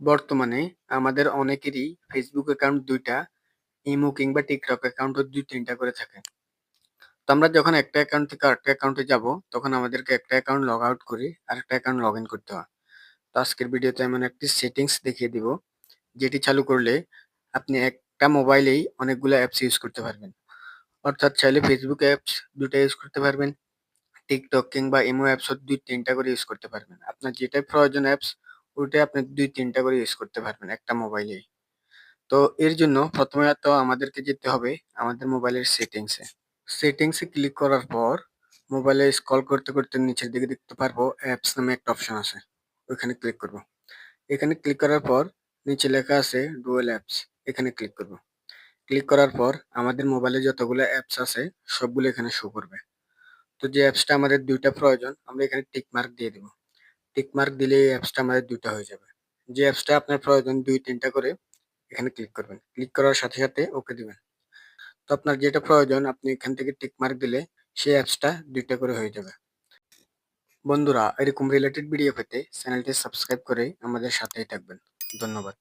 বর্তমানে আমাদের অনেকেরই ফেসবুক অ্যাকাউন্ট ২ টা, ইমো কিংবা টিকটক অ্যাকাউন্টও ২-৩ টা করে থাকে। তো আমরা যখন একটা অ্যাকাউন্ট থেকে আরেকটা অ্যাকাউন্টে যাবো, তখন আমাদেরকে একটা অ্যাকাউন্ট লগ আউট করে আরেকটা অ্যাকাউন্ট লগ ইন করতে হয়। তো আজকের ভিডিওতে এমন একটি সেটিংস দেখিয়ে দিব, যেটি চালু করলে আপনি একটা মোবাইলেই অনেকগুলো অ্যাপস ইউজ করতে পারবেন। অর্থাৎ চাইলে ফেসবুক অ্যাপস ২ টা ইউজ করতে পারবেন, টিকটক কিংবা ইমো অ্যাপসও ২-৩ টা করে ইউজ করতে পারবেন। আপনার যেটাই প্রয়োজন অ্যাপস, ওইটাই আপনি ২-৩ টা করে ইউজ করতে পারবেন একটা মোবাইলেই। তো এর জন্য প্রথমে আমাদেরকে যেতে হবে আমাদের মোবাইলের সেটিংসে। সেটিংসে ক্লিক করার পর মোবাইলে স্ক্রল করতে, করতে নিচের দিকে দেখতে পারবো অ্যাপস নামে একটা অপশন আছে। ওইখানে ক্লিক করব। এখানে ক্লিক করার পর নিচে লেখা আছে ডুয়াল অ্যাপস। এখানে ক্লিক করব। ক্লিক করার পর আমাদের মোবাইলে যতগুলো অ্যাপস আছে সবগুলো এখানে শো করবে। তো যে অ্যাপসটা আমাদের ২ টা প্রয়োজন আমরা এখানে টিক মার্ক দিয়ে দিব। টিক মার্ক দিলে এই অ্যাপসটা আমাদের ২ টা হয়ে যাবে। যে অ্যাপসটা আপনার প্রয়োজন ২-৩ টা করে এখানে ক্লিক করবেন। ক্লিক করার সাথে, সাথে ওকে দিবেন। তো আপনার যেটা প্রয়োজন আপনি এখান থেকে টিক মার্ক দিলে সেই অ্যাপসটা ২ টা করে হয়ে যাবে। বন্ধুরা এরকম রিলেটেড ভিডিও পেতে চ্যানেলটি সাবস্ক্রাইব করে আমাদের সাথেই থাকবেন। ধন্যবাদ।